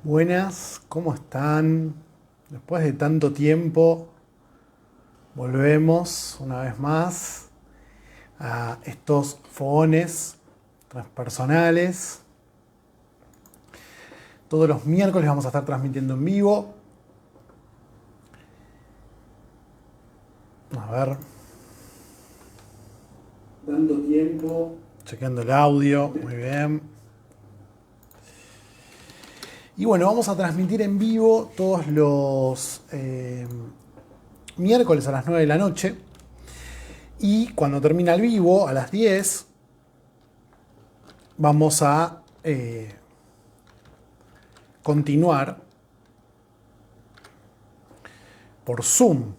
Buenas, ¿cómo están? Después de tanto tiempo, volvemos una vez más a estos fogones transpersonales. Todos los miércoles vamos a estar transmitiendo en vivo. A ver. Tanto tiempo. Chequeando el audio, muy bien. Y bueno, vamos a transmitir en vivo todos los miércoles a las 9 de la noche. Y cuando termina el vivo, a las 10, vamos a continuar por Zoom.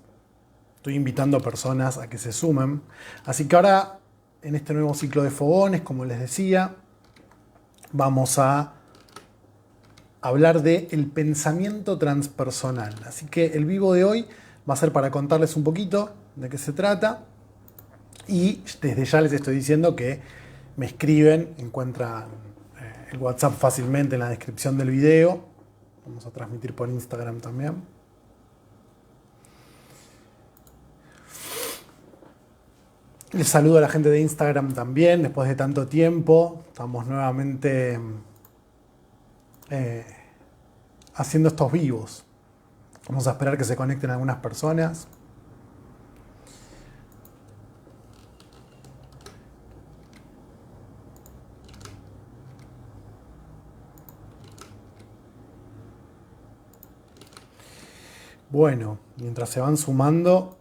Estoy invitando a personas a que se sumen. Así que ahora, en este nuevo ciclo de fogones, como les decía, vamos a hablar del pensamiento transpersonal. Así que el vivo de hoy va a ser para contarles un poquito de qué se trata. Y desde ya les estoy diciendo que me escriben, encuentran el WhatsApp fácilmente en la descripción del video. Vamos a transmitir por Instagram también. Les saludo a la gente de Instagram también, después de tanto tiempo. Estamos nuevamente haciendo estos vivos. Vamos a esperar que se conecten algunas personas. Bueno, mientras se van sumando,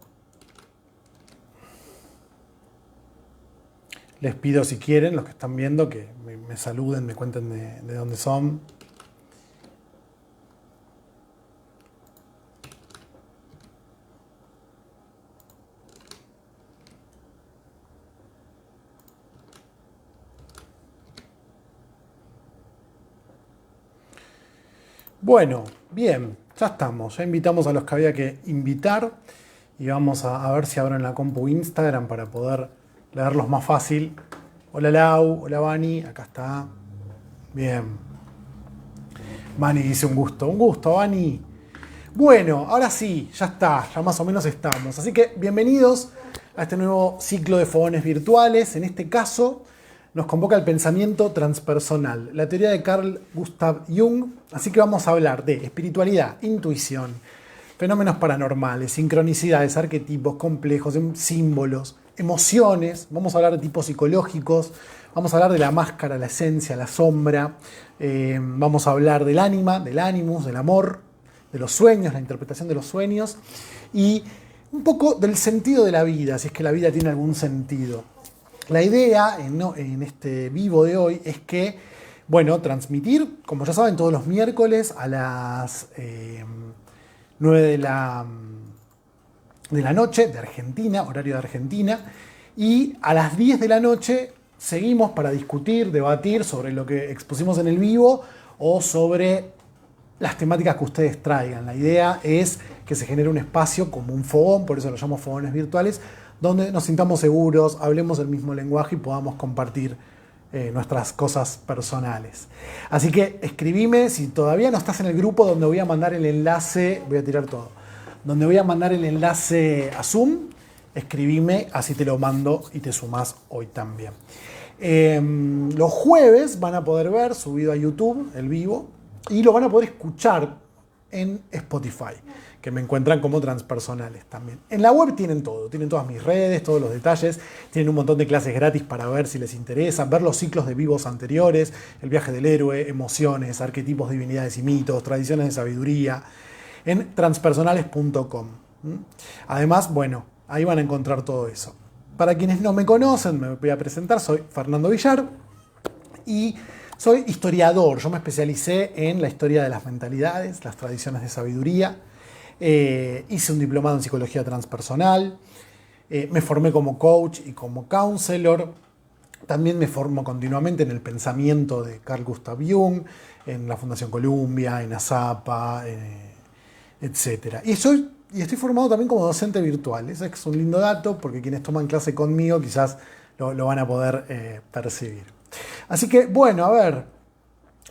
les pido si quieren, los que están viendo, que me saluden, me cuenten de dónde son. Bueno, bien, ya estamos. Ya invitamos a los que había que invitar y vamos a ver si abren la compu Instagram para poder leerlos más fácil. Hola Lau, hola Vani, acá está. Bien. Vani dice un gusto Vani. Bueno, ahora sí, ya está, ya más o menos estamos. Así que bienvenidos a este nuevo ciclo de fogones virtuales. En este caso nos convoca el pensamiento transpersonal, la teoría de Carl Gustav Jung. Así que vamos a hablar de espiritualidad, intuición, fenómenos paranormales, sincronicidades, arquetipos complejos, símbolos, emociones. Vamos a hablar de tipos psicológicos, vamos a hablar de la máscara, la esencia, la sombra. Vamos a hablar del ánima, del animus, del amor, de los sueños, la interpretación de los sueños y un poco del sentido de la vida, si es que la vida tiene algún sentido. La idea en este vivo de hoy es que, bueno, transmitir, como ya saben, todos los miércoles a las 9 de la noche de Argentina, horario de Argentina, y a las 10 de la noche seguimos para discutir, debatir sobre lo que expusimos en el vivo o sobre las temáticas que ustedes traigan. La idea es que se genere un espacio como un fogón, por eso lo llamo fogones virtuales, donde nos sintamos seguros, hablemos el mismo lenguaje y podamos compartir nuestras cosas personales. Así que escribime si todavía no estás en el grupo donde voy a mandar el enlace, voy a tirar todo, donde voy a mandar el enlace a Zoom, escribime, así te lo mando y te sumás hoy también. Los jueves van a poder ver subido a YouTube el vivo y lo van a poder escuchar en Spotify, que me encuentran como transpersonales también. En la web tienen todo, tienen todas mis redes, todos los detalles, tienen un montón de clases gratis para ver si les interesa, ver los ciclos de vivos anteriores, el viaje del héroe, emociones, arquetipos, divinidades y mitos, tradiciones de sabiduría, en transpersonales.com. Además, bueno, ahí van a encontrar todo eso. Para quienes no me conocen, me voy a presentar, soy Fernando Villar y soy historiador. Yo me especialicé en la historia de las mentalidades, las tradiciones de sabiduría. Hice un diplomado en psicología transpersonal. Me formé como coach y como counselor. También me formo continuamente en el pensamiento de Carl Gustav Jung, en la Fundación Columbia, en ASAPA, etc. Y estoy formado también como docente virtual. Ese es un lindo dato porque quienes toman clase conmigo quizás lo van a poder percibir. Así que, bueno, a ver,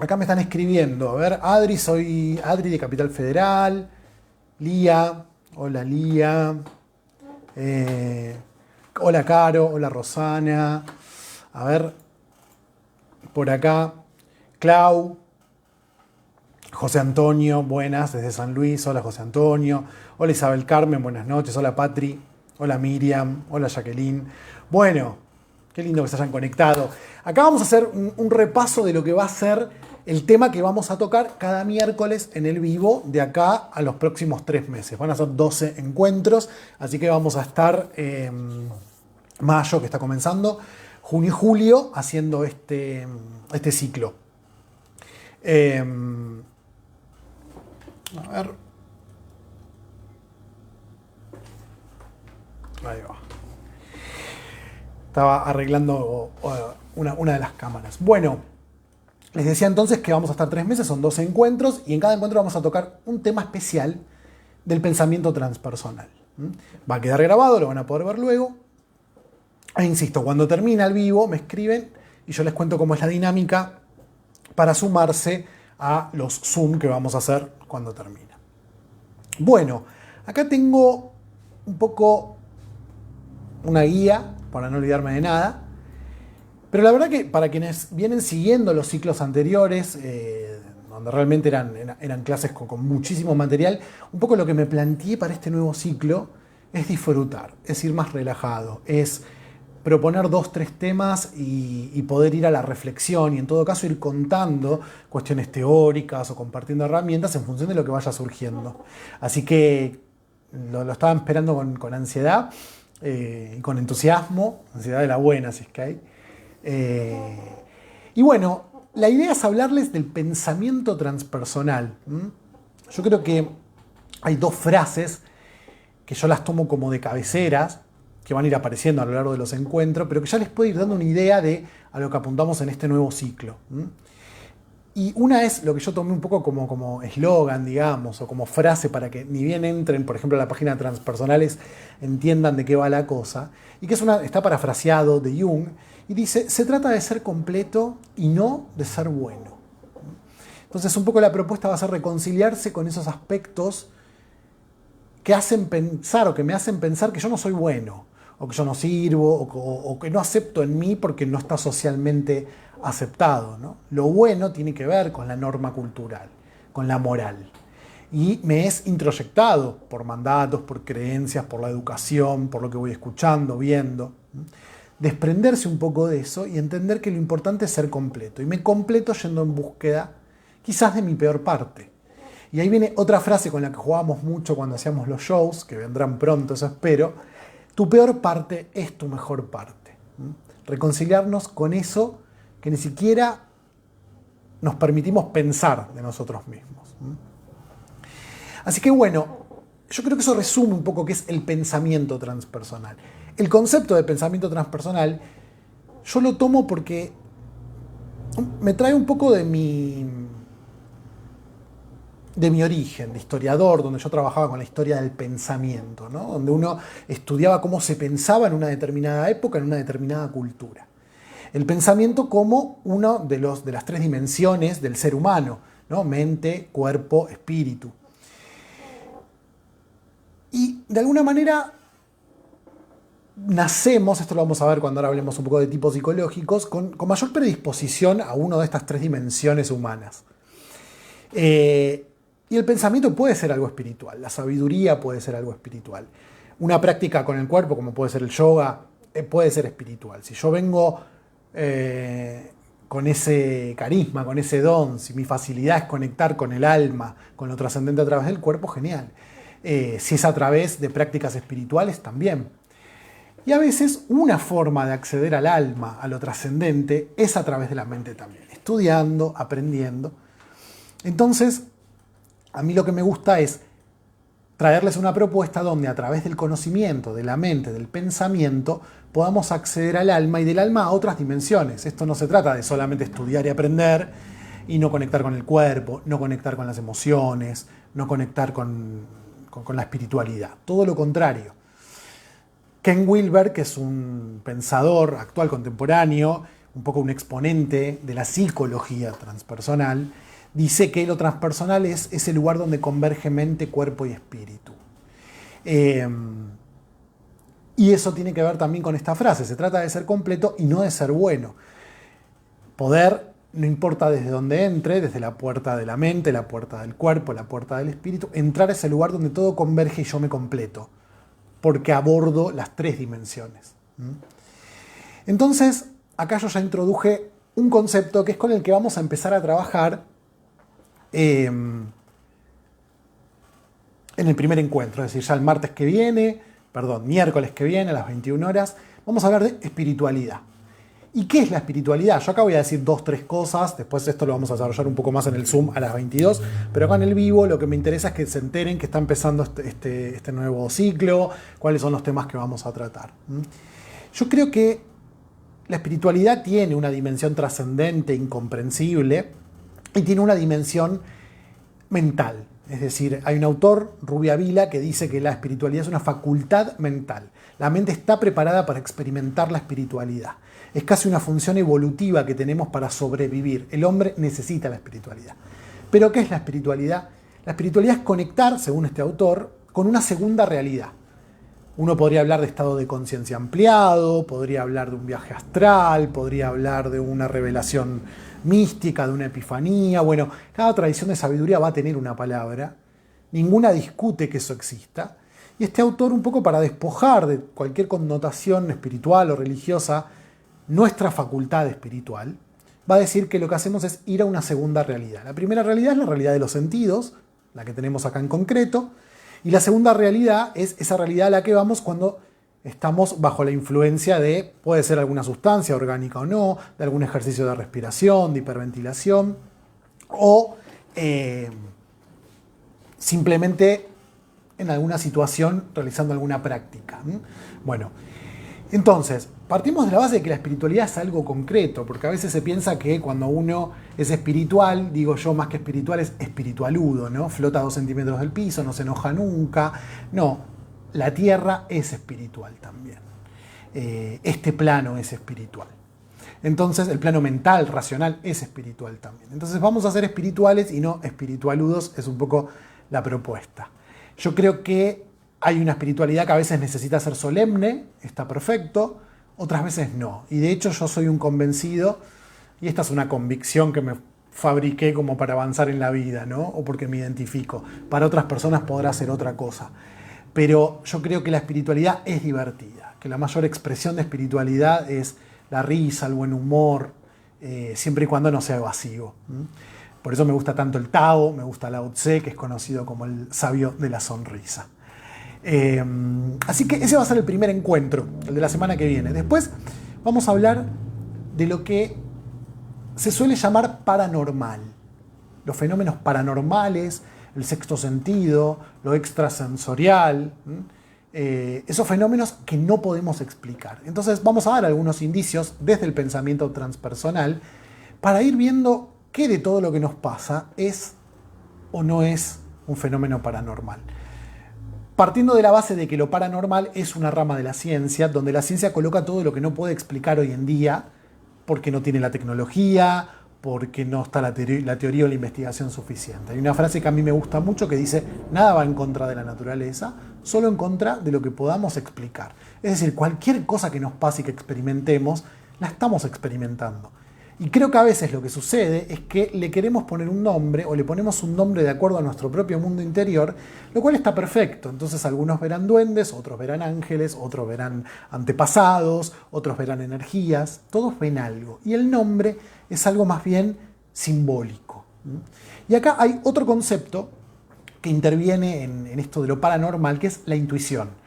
Acá me están escribiendo. A ver, Adri, soy Adri de Capital Federal. Lía, hola Lía. Hola Caro, hola Rosana. A ver, por acá, Clau. José Antonio, buenas, desde San Luis. Hola José Antonio. Hola Isabel Carmen, buenas noches. Hola Patri. Hola Miriam. Hola Jacqueline. Bueno, qué lindo que se hayan conectado. Acá vamos a hacer un repaso de lo que va a ser el tema que vamos a tocar cada miércoles en el vivo de acá a los próximos 3 meses. Van a ser 12 encuentros, así que vamos a estar mayo, que está comenzando, junio y julio, haciendo este ciclo. A ver. Ahí va. Estaba arreglando una de las cámaras. Bueno, les decía entonces que vamos a estar 3 meses, son 12 encuentros, y en cada encuentro vamos a tocar un tema especial del pensamiento transpersonal. Va a quedar grabado, lo van a poder ver luego. E insisto, cuando termina el vivo me escriben y yo les cuento cómo es la dinámica para sumarse a los Zoom que vamos a hacer cuando termina. Bueno, acá tengo un poco una guía para no olvidarme de nada. Pero la verdad que para quienes vienen siguiendo los ciclos anteriores, donde realmente eran clases con muchísimo material, un poco lo que me planteé para este nuevo ciclo es disfrutar, es ir más relajado, es proponer 2, 3 temas y poder ir a la reflexión y en todo caso ir contando cuestiones teóricas o compartiendo herramientas en función de lo que vaya surgiendo. Así que lo estaban esperando con ansiedad y con entusiasmo, ansiedad de la buena, si es que hay. Y bueno, la idea es hablarles del pensamiento transpersonal. Yo creo que hay 2 frases que yo las tomo como de cabeceras, que van a ir apareciendo a lo largo de los encuentros, pero que ya les puedo ir dando una idea de a lo que apuntamos en este nuevo ciclo. Y una es lo que yo tomé un poco como eslogan, digamos, o como frase para que ni bien entren, por ejemplo, a la página de Transpersonales, entiendan de qué va la cosa, y que está parafraseado de Jung, y dice, se trata de ser completo y no de ser bueno. Entonces un poco la propuesta va a ser reconciliarse con esos aspectos que hacen pensar o que me hacen pensar que yo no soy bueno, o que yo no sirvo, o que no acepto en mí porque no está socialmente aceptado, ¿no? Lo bueno tiene que ver con la norma cultural, con la moral. Y me es introyectado por mandatos, por creencias, por la educación, por lo que voy escuchando, viendo. Desprenderse un poco de eso y entender que lo importante es ser completo. Y me completo yendo en búsqueda quizás de mi peor parte. Y ahí viene otra frase con la que jugábamos mucho cuando hacíamos los shows, que vendrán pronto, eso espero. Tu peor parte es tu mejor parte. Reconciliarnos con eso que ni siquiera nos permitimos pensar de nosotros mismos. Así que bueno, yo creo que eso resume un poco qué es el pensamiento transpersonal. El concepto de pensamiento transpersonal yo lo tomo porque me trae un poco de mi origen, de historiador, donde yo trabajaba con la historia del pensamiento, ¿no? Donde uno estudiaba cómo se pensaba en una determinada época, en una determinada cultura. El pensamiento como uno de las 3 dimensiones del ser humano, ¿no? Mente, cuerpo, espíritu. Y de alguna manera nacemos, esto lo vamos a ver cuando ahora hablemos un poco de tipos psicológicos, con mayor predisposición a una de estas 3 dimensiones humanas. Y el pensamiento puede ser algo espiritual, la sabiduría puede ser algo espiritual. Una práctica con el cuerpo, como puede ser el yoga, puede ser espiritual. Si yo vengo con ese carisma, con ese don, si mi facilidad es conectar con el alma, con lo trascendente a través del cuerpo, genial. Si es a través de prácticas espirituales, también. Y a veces una forma de acceder al alma, a lo trascendente, es a través de la mente también, estudiando, aprendiendo. Entonces, a mí lo que me gusta es traerles una propuesta donde a través del conocimiento, de la mente, del pensamiento, podamos acceder al alma y del alma a otras dimensiones. Esto no se trata de solamente estudiar y aprender y no conectar con el cuerpo, no conectar con las emociones, no conectar con la espiritualidad. Todo lo contrario. Ken Wilber, que es un pensador actual contemporáneo, un poco un exponente de la psicología transpersonal, dice que lo transpersonal es ese lugar donde converge mente, cuerpo y espíritu. Y eso tiene que ver también con esta frase, se trata de ser completo y no de ser bueno. Poder, no importa desde dónde entre, desde la puerta de la mente, la puerta del cuerpo, la puerta del espíritu, entrar a ese lugar donde todo converge y yo me completo, porque abordo las tres dimensiones. Entonces, acá yo ya introduje un concepto que es con el que vamos a empezar a trabajar en el primer encuentro, es decir, ya el miércoles que viene a las 21 horas, vamos a hablar de espiritualidad. ¿Y qué es la espiritualidad? Yo acá voy a decir 2-3 cosas, después esto lo vamos a desarrollar un poco más en el Zoom a las 22, pero acá en el vivo lo que me interesa es que se enteren que está empezando este nuevo ciclo, cuáles son los temas que vamos a tratar. Yo creo que la espiritualidad tiene una dimensión trascendente, incomprensible, y tiene una dimensión mental. Es decir, hay un autor, Rubia Vila, que dice que la espiritualidad es una facultad mental. La mente está preparada para experimentar la espiritualidad. Es casi una función evolutiva que tenemos para sobrevivir. El hombre necesita la espiritualidad. ¿Pero qué es la espiritualidad? La espiritualidad es conectar, según este autor, con una segunda realidad. Uno podría hablar de estado de conciencia ampliado, podría hablar de un viaje astral, podría hablar de una revelación mística, de una epifanía. Bueno, cada tradición de sabiduría va a tener una palabra. Ninguna discute que eso exista. Y este autor, un poco para despojar de cualquier connotación espiritual o religiosa, nuestra facultad espiritual, va a decir que lo que hacemos es ir a una segunda realidad. La primera realidad es la realidad de los sentidos, la que tenemos acá en concreto, y la segunda realidad es esa realidad a la que vamos cuando estamos bajo la influencia de, puede ser alguna sustancia orgánica o no, de algún ejercicio de respiración, de hiperventilación, o simplemente en alguna situación realizando alguna práctica. Bueno, entonces, partimos de la base de que la espiritualidad es algo concreto, porque a veces se piensa que cuando uno es espiritual, digo yo más que espiritual, es espiritualudo, ¿no? Flota 2 centímetros del piso, no se enoja nunca. No, la tierra es espiritual también. Este plano es espiritual. Entonces, el plano mental, racional, es espiritual también. Entonces, vamos a ser espirituales y no espiritualudos, es un poco la propuesta. Yo creo que hay una espiritualidad que a veces necesita ser solemne, está perfecto, otras veces no. Y de hecho yo soy un convencido, y esta es una convicción que me fabriqué como para avanzar en la vida, ¿no? O porque me identifico. Para otras personas podrá ser otra cosa. Pero yo creo que la espiritualidad es divertida, que la mayor expresión de espiritualidad es la risa, el buen humor, siempre y cuando no sea evasivo. Por eso me gusta tanto el Tao, me gusta Lao Tse, que es conocido como el sabio de la sonrisa. Así que ese va a ser el primer encuentro, el de la semana que viene. Después vamos a hablar de lo que se suele llamar paranormal. Los fenómenos paranormales, el sexto sentido, lo extrasensorial, esos fenómenos que no podemos explicar. Entonces vamos a dar algunos indicios desde el pensamiento transpersonal para ir viendo qué de todo lo que nos pasa es o no es un fenómeno paranormal. Partiendo de la base de que lo paranormal es una rama de la ciencia, donde la ciencia coloca todo lo que no puede explicar hoy en día, porque no tiene la tecnología, porque no está la teoría o la investigación suficiente. Hay una frase que a mí me gusta mucho que dice, nada va en contra de la naturaleza, solo en contra de lo que podamos explicar. Es decir, cualquier cosa que nos pase y que experimentemos, la estamos experimentando. Y creo que a veces lo que sucede es que le queremos poner un nombre o le ponemos un nombre de acuerdo a nuestro propio mundo interior, lo cual está perfecto. Entonces algunos verán duendes, otros verán ángeles, otros verán antepasados, otros verán energías, todos ven algo. Y el nombre es algo más bien simbólico. Y acá hay otro concepto que interviene en esto de lo paranormal, que es la intuición.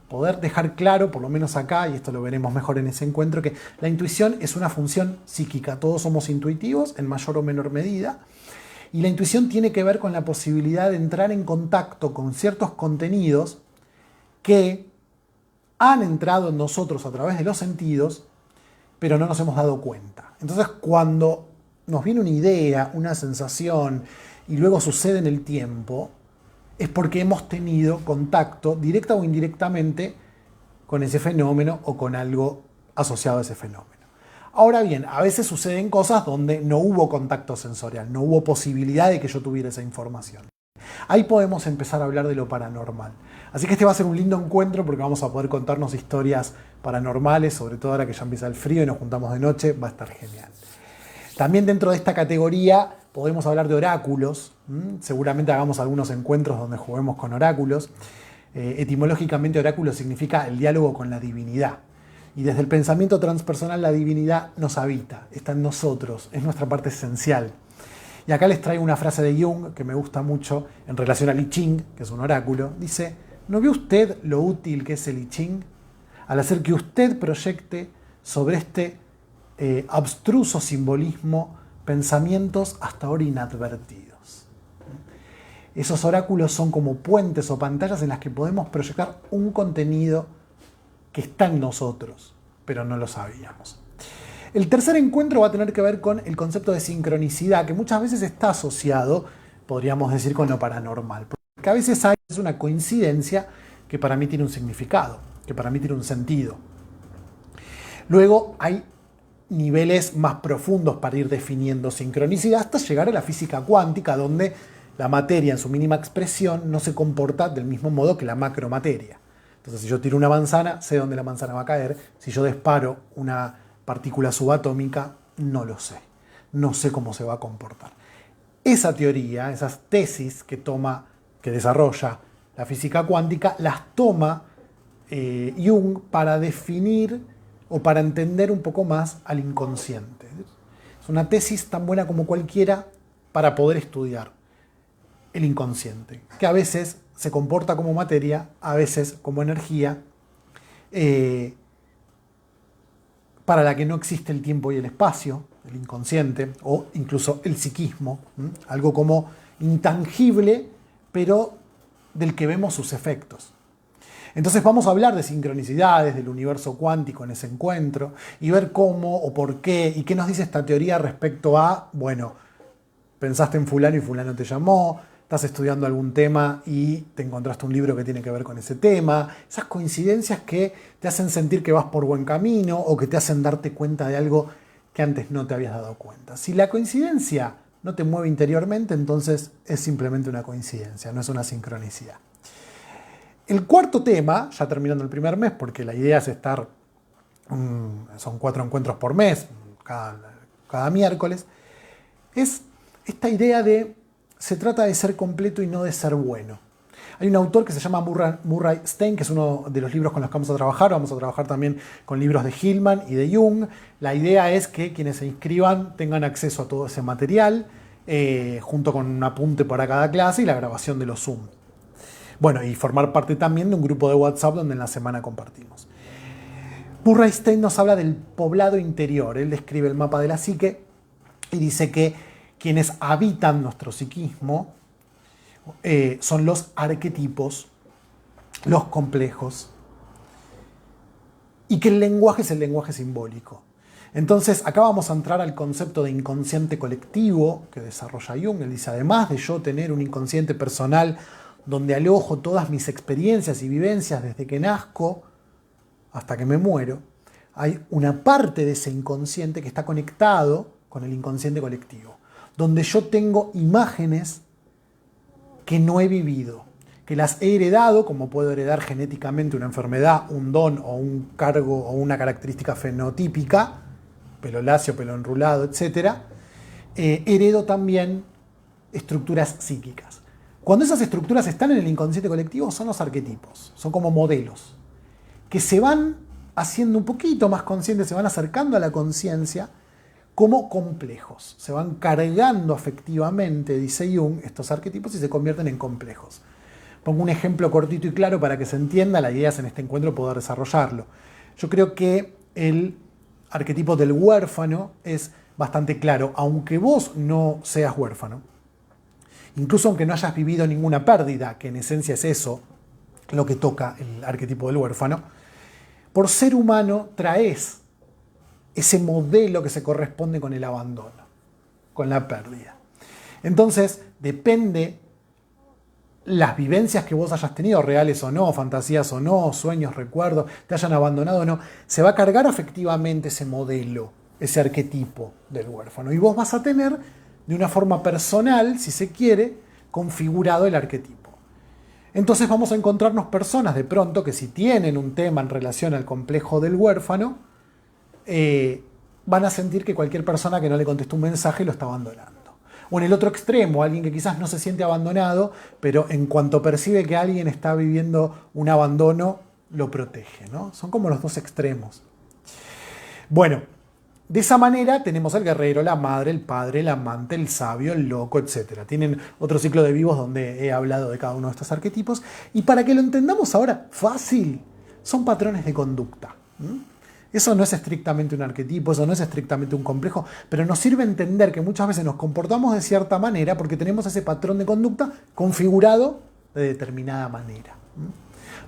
Poder dejar claro, por lo menos acá, y esto lo veremos mejor en ese encuentro, que la intuición es una función psíquica. Todos somos intuitivos en mayor o menor medida. Y la intuición tiene que ver con la posibilidad de entrar en contacto con ciertos contenidos que han entrado en nosotros a través de los sentidos, pero no nos hemos dado cuenta. Entonces, cuando nos viene una idea, una sensación, y luego sucede en el tiempo, es porque hemos tenido contacto, directa o indirectamente, con ese fenómeno o con algo asociado a ese fenómeno. Ahora bien, a veces suceden cosas donde no hubo contacto sensorial, no hubo posibilidad de que yo tuviera esa información. Ahí podemos empezar a hablar de lo paranormal. Así que este va a ser un lindo encuentro porque vamos a poder contarnos historias paranormales, sobre todo ahora que ya empieza el frío y nos juntamos de noche, va a estar genial. También dentro de esta categoría podemos hablar de oráculos. Seguramente hagamos algunos encuentros donde juguemos con oráculos. Etimológicamente oráculo significa el diálogo con la divinidad. Y desde el pensamiento transpersonal la divinidad nos habita, está en nosotros, es nuestra parte esencial. Y acá les traigo una frase de Jung que me gusta mucho en relación al I Ching, que es un oráculo. Dice, ¿no ve usted lo útil que es el I Ching? Al hacer que usted proyecte sobre este abstruso simbolismo pensamientos hasta ahora inadvertidos. Esos oráculos son como puentes o pantallas en las que podemos proyectar un contenido que está en nosotros, pero no lo sabíamos. El tercer encuentro va a tener que ver con el concepto de sincronicidad, que muchas veces está asociado, podríamos decir, con lo paranormal. Porque a veces hay una coincidencia que para mí tiene un significado, que para mí tiene un sentido. Luego hay niveles más profundos para ir definiendo sincronicidad hasta llegar a la física cuántica, donde la materia en su mínima expresión no se comporta del mismo modo que la macromateria. Entonces, si yo tiro una manzana, sé dónde la manzana va a caer. Si yo disparo una partícula subatómica, no lo sé. No sé cómo se va a comportar. Esa teoría, esas tesis que desarrolla la física cuántica, las toma Jung para definir o para entender un poco más al inconsciente. Es una tesis tan buena como cualquiera para poder estudiar el inconsciente, que a veces se comporta como materia, a veces como energía, para la que no existe el tiempo y el espacio, el inconsciente, o incluso el psiquismo, algo como intangible, pero del que vemos sus efectos. Entonces vamos a hablar de sincronicidades, del universo cuántico en ese encuentro, y ver cómo o por qué, y qué nos dice esta teoría respecto a, bueno, pensaste en fulano y fulano te llamó, estás estudiando algún tema y te encontraste un libro que tiene que ver con ese tema, esas coincidencias que te hacen sentir que vas por buen camino o que te hacen darte cuenta de algo que antes no te habías dado cuenta. Si la coincidencia no te mueve interiormente, entonces es simplemente una coincidencia, no es una sincronicidad. El cuarto tema, ya terminando el primer mes, porque la idea es estar, son 4 encuentros por mes, cada miércoles, es esta idea de se trata de ser completo y no de ser bueno. Hay un autor que se llama Murray Stein, que es uno de los libros con los que vamos a trabajar también con libros de Hillman y de Jung. La idea es que quienes se inscriban tengan acceso a todo ese material, junto con un apunte para cada clase y la grabación de los Zoom. Bueno, y formar parte también de un grupo de WhatsApp donde en la semana compartimos. Murray Stein nos habla del poblado interior. Él describe el mapa de la psique y dice que quienes habitan nuestro psiquismo son los arquetipos, los complejos, y que el lenguaje es el lenguaje simbólico. Entonces, acá vamos a entrar al concepto de inconsciente colectivo que desarrolla Jung. Él dice, además de yo tener un inconsciente personal donde alojo todas mis experiencias y vivencias desde que nazco hasta que me muero, hay una parte de ese inconsciente que está conectado con el inconsciente colectivo, donde yo tengo imágenes que no he vivido, que las he heredado, como puedo heredar genéticamente una enfermedad, un don o un cargo o una característica fenotípica, pelo lacio, pelo enrulado, etc. Heredo también estructuras psíquicas. Cuando esas estructuras están en el inconsciente colectivo, son los arquetipos, son como modelos, que se van haciendo un poquito más conscientes, se van acercando a la conciencia, como complejos. Se van cargando afectivamente, dice Jung, estos arquetipos y se convierten en complejos. Pongo un ejemplo cortito y claro para que se entienda, la idea es en este encuentro poder desarrollarlo. Yo creo que el arquetipo del huérfano es bastante claro, aunque vos no seas huérfano, incluso aunque no hayas vivido ninguna pérdida, que en esencia es eso lo que toca el arquetipo del huérfano, por ser humano traes ese modelo que se corresponde con el abandono, con la pérdida. Entonces, depende las vivencias que vos hayas tenido, reales o no, fantasías o no, sueños, recuerdos, te hayan abandonado o no, se va a cargar afectivamente ese modelo ese arquetipo del huérfano. Y vos vas a tener, de una forma personal, si se quiere, configurado el arquetipo. Entonces vamos a encontrarnos personas de pronto que si tienen un tema en relación al complejo del huérfano, van a sentir que cualquier persona que no le contestó un mensaje lo está abandonando. O en el otro extremo, alguien que quizás no se siente abandonado, pero en cuanto percibe que alguien está viviendo un abandono, lo protege, ¿no? Son como los dos extremos. Bueno, de esa manera tenemos el guerrero, la madre, el padre, el amante, el sabio, el loco, etc. Tienen otro ciclo de vivos donde he hablado de cada uno de estos arquetipos. Y para que lo entendamos ahora fácil, son patrones de conducta. Eso no es estrictamente un arquetipo, eso no es estrictamente un complejo, pero nos sirve entender que muchas veces nos comportamos de cierta manera porque tenemos ese patrón de conducta configurado de determinada manera.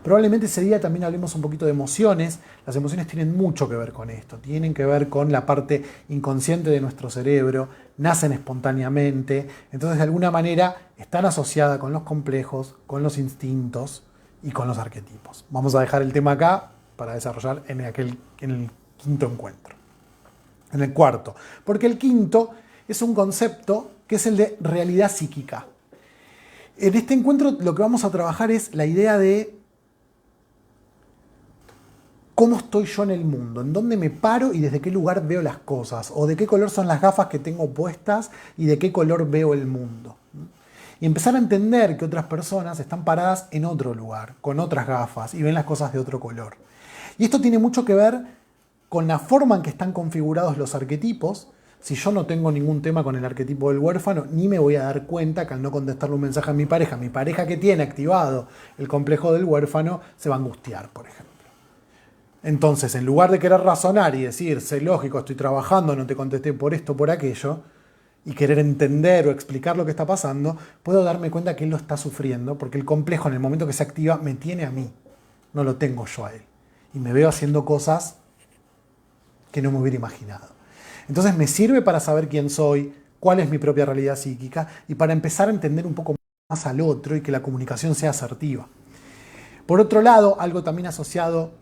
Probablemente ese día también hablemos un poquito de emociones. Las emociones tienen mucho que ver con esto, tienen que ver con la parte inconsciente de nuestro cerebro, nacen espontáneamente, entonces de alguna manera están asociadas con los complejos, con los instintos y con los arquetipos. Vamos a dejar el tema acá para desarrollar en el quinto encuentro. En el cuarto, porque el quinto es un concepto que es el de realidad psíquica. En este encuentro lo que vamos a trabajar es la idea de cómo estoy yo en el mundo, en dónde me paro y desde qué lugar veo las cosas, o de qué color son las gafas que tengo puestas y de qué color veo el mundo. Y empezar a entender que otras personas están paradas en otro lugar, con otras gafas y ven las cosas de otro color. Y esto tiene mucho que ver con la forma en que están configurados los arquetipos. Si yo no tengo ningún tema con el arquetipo del huérfano, ni me voy a dar cuenta que al no contestarle un mensaje a mi pareja que tiene activado el complejo del huérfano, se va a angustiar, por ejemplo. Entonces, en lugar de querer razonar y decir, sé lógico, estoy trabajando, no te contesté por esto, por aquello, y querer entender o explicar lo que está pasando, puedo darme cuenta que él lo está sufriendo, porque el complejo en el momento que se activa me tiene a mí, no lo tengo yo a él. Y me veo haciendo cosas que no me hubiera imaginado. Entonces me sirve para saber quién soy, cuál es mi propia realidad psíquica, y para empezar a entender un poco más al otro y que la comunicación sea asertiva. Por otro lado, algo también asociado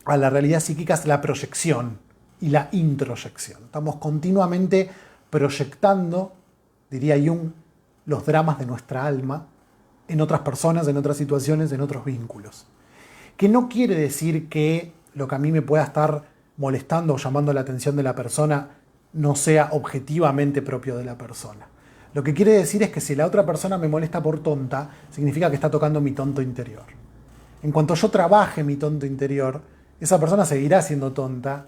a la realidad psíquica es la proyección y la introyección. Estamos continuamente proyectando, diría Jung, los dramas de nuestra alma en otras personas, en otras situaciones, en otros vínculos. Que no quiere decir que lo que a mí me pueda estar molestando o llamando la atención de la persona no sea objetivamente propio de la persona. Lo que quiere decir es que si la otra persona me molesta por tonta, significa que está tocando mi tonto interior. En cuanto yo trabaje mi tonto interior, esa persona seguirá siendo tonta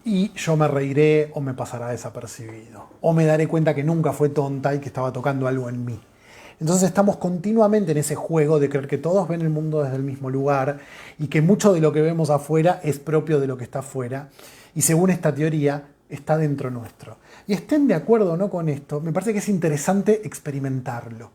y yo me reiré o me pasará desapercibido. O me daré cuenta que nunca fue tonta y que estaba tocando algo en mí. Entonces estamos continuamente en ese juego de creer que todos ven el mundo desde el mismo lugar y que mucho de lo que vemos afuera es propio de lo que está afuera. Y según esta teoría, está dentro nuestro. Y estén de acuerdo o no con esto, me parece que es interesante experimentarlo.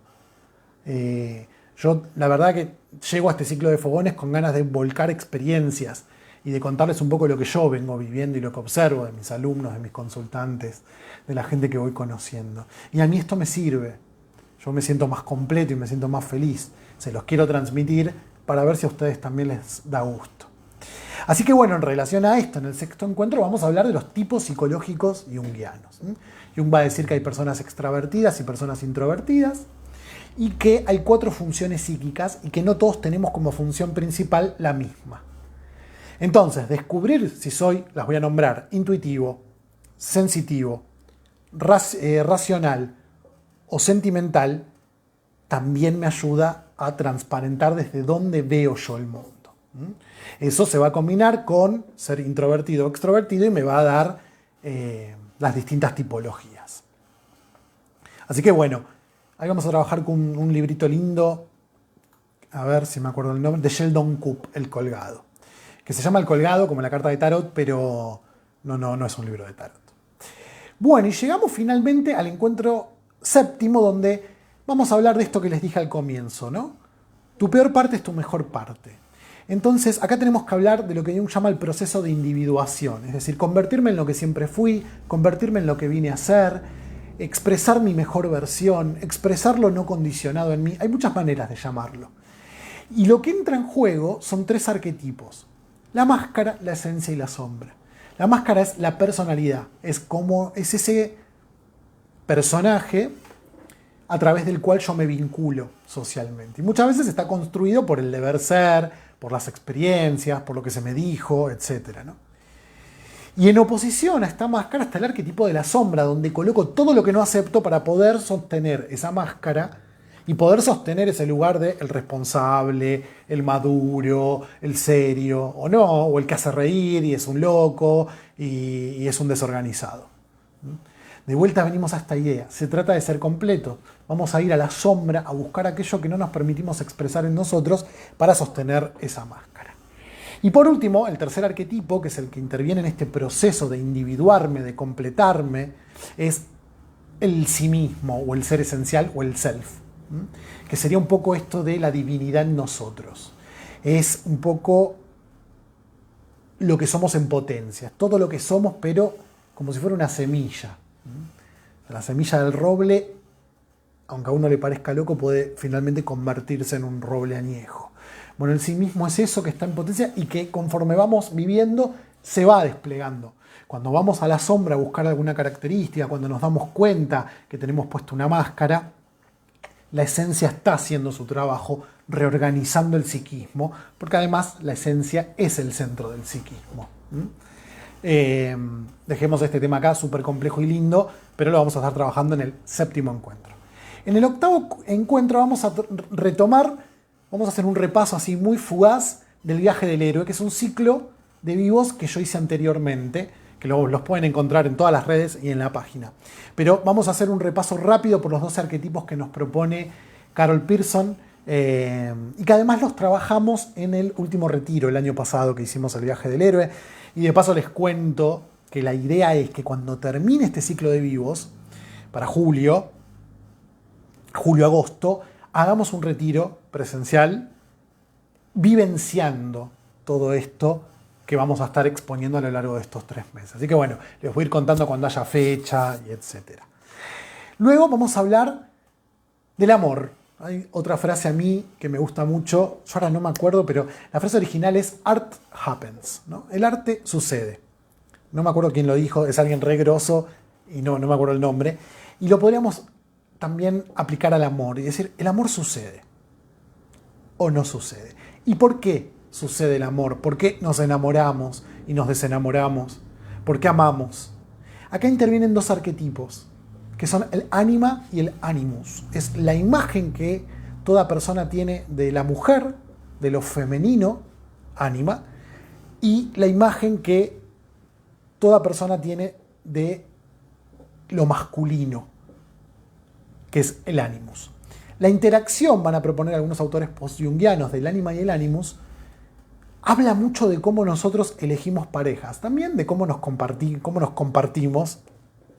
Yo la verdad que llego a este ciclo de fogones con ganas de volcar experiencias y de contarles un poco lo que yo vengo viviendo y lo que observo de mis alumnos, de mis consultantes, de la gente que voy conociendo. Y a mí esto me sirve. Yo me siento más completo y me siento más feliz. Se los quiero transmitir para ver si a ustedes también les da gusto. Así que bueno, en relación a esto, en el sexto encuentro vamos a hablar de los tipos psicológicos junguianos. Jung va a decir que hay personas extravertidas y personas introvertidas, y que hay 4 funciones psíquicas y que no todos tenemos como función principal la misma. Entonces, descubrir si soy, las voy a nombrar, intuitivo, sensitivo, racional o sentimental, también me ayuda a transparentar desde dónde veo yo el mundo. Eso se va a combinar con ser introvertido o extrovertido y me va a dar las distintas tipologías. Así que bueno, ahí vamos a trabajar con un librito lindo, a ver si me acuerdo el nombre, de Sheldon Coop, El Colgado. Que se llama El Colgado, como la carta de tarot, pero no es un libro de tarot. Bueno, y llegamos finalmente al encuentro séptimo, donde vamos a hablar de esto que les dije al comienzo, ¿no? Tu peor parte es tu mejor parte. Entonces, acá tenemos que hablar de lo que Jung llama el proceso de individuación, es decir, convertirme en lo que siempre fui, convertirme en lo que vine a ser, expresar mi mejor versión, expresar lo no condicionado en mí. Hay muchas maneras de llamarlo. Y lo que entra en juego son 3 arquetipos: la máscara, la esencia y la sombra. La máscara es la personalidad, es ese personaje a través del cual yo me vinculo socialmente. Y muchas veces está construido por el deber ser, por las experiencias, por lo que se me dijo, etc., ¿no? Y en oposición a esta máscara está el arquetipo de la sombra, donde coloco todo lo que no acepto para poder sostener esa máscara y poder sostener ese lugar de el responsable, el maduro, el serio, o no, o el que hace reír y es un loco y es un desorganizado. De vuelta venimos a esta idea, se trata de ser completo. Vamos a ir a la sombra a buscar aquello que no nos permitimos expresar en nosotros para sostener esa máscara. Y por último, el tercer arquetipo, que es el que interviene en este proceso de individuarme, de completarme, es el sí mismo, o el ser esencial, o el self, que sería un poco esto de la divinidad en nosotros. Es un poco lo que somos en potencia, todo lo que somos, pero como si fuera una semilla. La semilla del roble, aunque a uno le parezca loco, puede finalmente convertirse en un roble añejo. Bueno, el sí mismo es eso que está en potencia y que conforme vamos viviendo se va desplegando. Cuando vamos a la sombra a buscar alguna característica, cuando nos damos cuenta que tenemos puesto una máscara, la esencia está haciendo su trabajo reorganizando el psiquismo, porque además la esencia es el centro del psiquismo. Dejemos este tema acá, súper complejo y lindo, pero lo vamos a estar trabajando en el séptimo encuentro. En el octavo encuentro vamos a retomar, vamos a hacer un repaso así muy fugaz del viaje del héroe, que es un ciclo de vivos que yo hice anteriormente, que los pueden encontrar en todas las redes y en la página. Pero vamos a hacer un repaso rápido por los 12 arquetipos que nos propone Carol Pearson, y que además los trabajamos en el último retiro, el año pasado, que hicimos el viaje del héroe. Y de paso les cuento que la idea es que cuando termine este ciclo de vivos, para julio-agosto, hagamos un retiro presencial vivenciando todo esto que vamos a estar exponiendo a lo largo de estos 3 meses. Así que bueno, les voy a ir contando cuando haya fecha, y etc. Luego vamos a hablar del amor. Hay otra frase a mí que me gusta mucho, yo ahora no me acuerdo, pero la frase original es Art happens, ¿no? El arte sucede. No me acuerdo quién lo dijo, es alguien re grosso y no me acuerdo el nombre. Y lo podríamos también aplicar al amor y decir, el amor sucede o no sucede. ¿Y por qué sucede el amor? ¿Por qué nos enamoramos y nos desenamoramos? ¿Por qué amamos? Acá intervienen 2 arquetipos, que son el ánima y el animus. Es la imagen que toda persona tiene de la mujer, de lo femenino, ánima, y la imagen que toda persona tiene de lo masculino, que es el animus. La interacción, van a proponer algunos autores post-jungianos, del ánima y el animus, habla mucho de cómo nosotros elegimos parejas, también de cómo nos compartimos,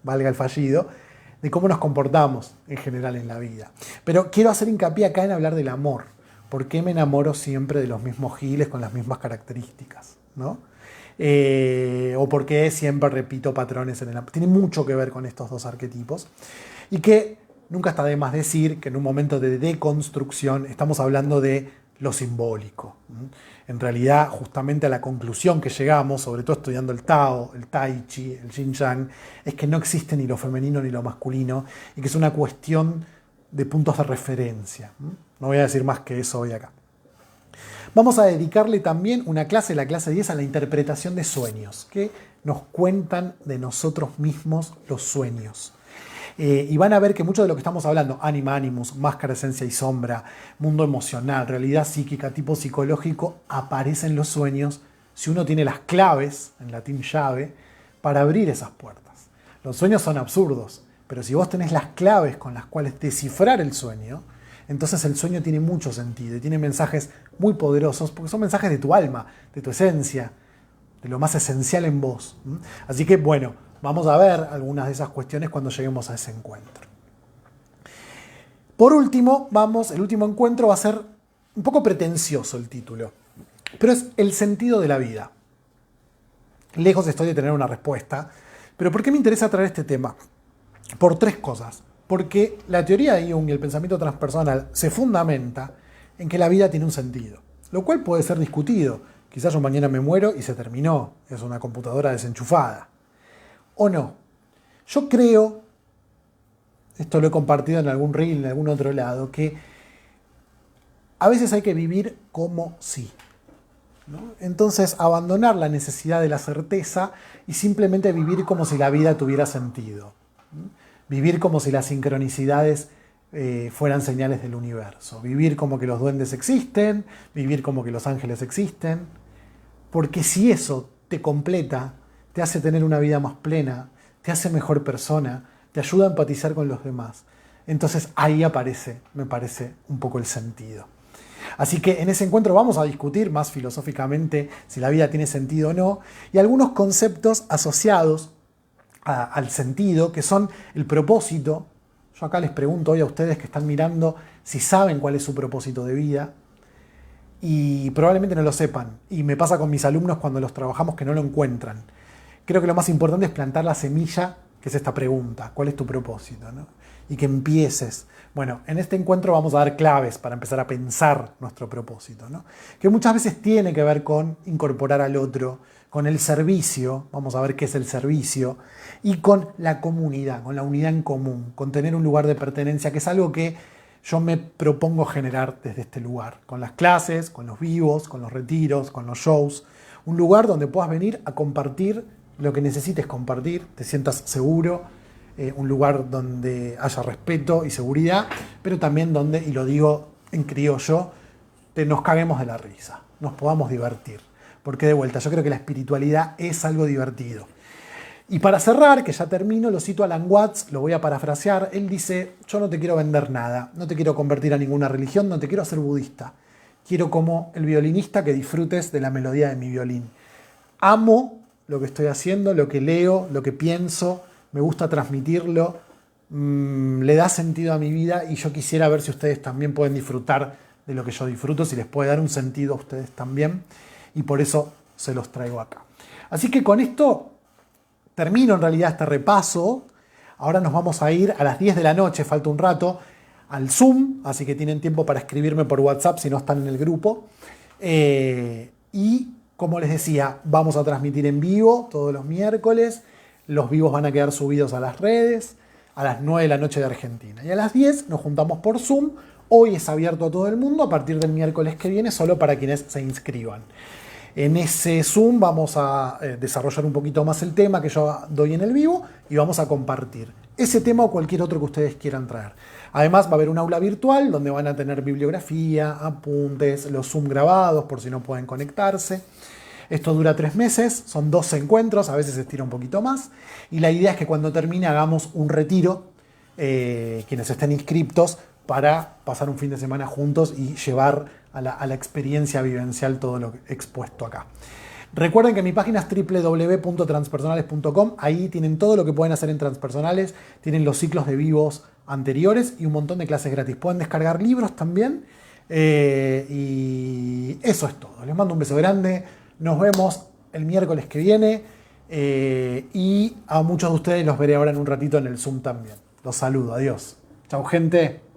valga el fallido, de cómo nos comportamos en general en la vida. Pero quiero hacer hincapié acá en hablar del amor. ¿Por qué me enamoro siempre de los mismos giles con las mismas características? ¿No? O por qué siempre repito patrones en el amor. Tiene mucho que ver con estos 2 arquetipos. Y que nunca está de más decir que en un momento de deconstrucción estamos hablando de lo simbólico. En realidad, justamente a la conclusión que llegamos, sobre todo estudiando el Tao, el Tai Chi, el Yin Yang, es que no existe ni lo femenino ni lo masculino y que es una cuestión de puntos de referencia. No voy a decir más que eso hoy acá. Vamos a dedicarle también una clase, la clase 10, a la interpretación de sueños, que nos cuentan de nosotros mismos los sueños. Y van a ver que mucho de lo que estamos hablando, ánima, animus, máscara, esencia y sombra, mundo emocional, realidad psíquica, tipo psicológico, aparece en los sueños si uno tiene las claves, en latín llave, para abrir esas puertas. Los sueños son absurdos, pero si vos tenés las claves con las cuales descifrar el sueño, entonces el sueño tiene mucho sentido y tiene mensajes muy poderosos, porque son mensajes de tu alma, de tu esencia, de lo más esencial en vos. Así que bueno, vamos a ver algunas de esas cuestiones cuando lleguemos a ese encuentro. Por último, el último encuentro va a ser un poco pretencioso el título, pero es el sentido de la vida. Lejos estoy de tener una respuesta, pero ¿por qué me interesa traer este tema? Por 3 cosas. Porque la teoría de Jung y el pensamiento transpersonal se fundamenta en que la vida tiene un sentido, lo cual puede ser discutido. Quizás yo mañana me muero y se terminó. Es una computadora desenchufada. ¿O no? Yo creo, esto lo he compartido en algún reel, en algún otro lado, que a veces hay que vivir como si, ¿no? Entonces, abandonar la necesidad de la certeza y simplemente vivir como si la vida tuviera sentido. Vivir como si las sincronicidades fueran señales del universo. Vivir como que los duendes existen, vivir como que los ángeles existen. Porque si eso te completa, te hace tener una vida más plena, te hace mejor persona, te ayuda a empatizar con los demás. Entonces ahí aparece, me parece, un poco el sentido. Así que en ese encuentro vamos a discutir más filosóficamente si la vida tiene sentido o no, y algunos conceptos asociados al sentido, que son el propósito. Yo acá les pregunto hoy a ustedes que están mirando si saben cuál es su propósito de vida, y probablemente no lo sepan. Y me pasa con mis alumnos cuando los trabajamos que no lo encuentran. Creo que lo más importante es plantar la semilla, que es esta pregunta: ¿cuál es tu propósito? ¿No? Y que empieces. Bueno, en este encuentro vamos a dar claves para empezar a pensar nuestro propósito, ¿no? Que muchas veces tiene que ver con incorporar al otro, con el servicio, vamos a ver qué es el servicio, y con la comunidad, con la unidad en común, con tener un lugar de pertenencia, que es algo que yo me propongo generar desde este lugar, con las clases, con los vivos, con los retiros, con los shows. Un lugar donde puedas venir a compartir lo que necesites compartir, te sientas seguro, un lugar donde haya respeto y seguridad, pero también donde, y lo digo en criollo, nos caguemos de la risa, nos podamos divertir. Porque de vuelta, yo creo que la espiritualidad es algo divertido. Y para cerrar, que ya termino, lo cito a Alan Watts, lo voy a parafrasear. Él dice: yo no te quiero vender nada, no te quiero convertir a ninguna religión, no te quiero hacer budista. Quiero, como el violinista, que disfrutes de la melodía de mi violín. Amo lo que estoy haciendo, lo que leo, lo que pienso, me gusta transmitirlo, le da sentido a mi vida, y yo quisiera ver si ustedes también pueden disfrutar de lo que yo disfruto, si les puede dar un sentido a ustedes también, y por eso se los traigo acá. Así que con esto termino en realidad este repaso. Ahora nos vamos a ir a las 10 de la noche, falta un rato, al Zoom, así que tienen tiempo para escribirme por WhatsApp si no están en el grupo. Y como les decía, vamos a transmitir en vivo todos los miércoles. Los vivos van a quedar subidos a las redes a las 9 de la noche de Argentina. Y a las 10 nos juntamos por Zoom. Hoy es abierto a todo el mundo, a partir del miércoles que viene, solo para quienes se inscriban. En ese Zoom vamos a desarrollar un poquito más el tema que yo doy en el vivo, y vamos a compartir ese tema o cualquier otro que ustedes quieran traer. Además va a haber un aula virtual donde van a tener bibliografía, apuntes, los Zoom grabados por si no pueden conectarse. Esto dura 3 meses, son 12 encuentros, a veces se estira un poquito más, y la idea es que cuando termine hagamos un retiro, quienes estén inscriptos, para pasar un fin de semana juntos y llevar a la experiencia vivencial todo lo expuesto acá. Recuerden que mi página es www.transpersonales.com. Ahí tienen todo lo que pueden hacer en Transpersonales. Tienen los ciclos de vivos anteriores y un montón de clases gratis. Pueden descargar libros también. Y eso es todo. Les mando un beso grande. Nos vemos el miércoles que viene. Y a muchos de ustedes los veré ahora en un ratito en el Zoom también. Los saludo. Adiós. Chau, gente.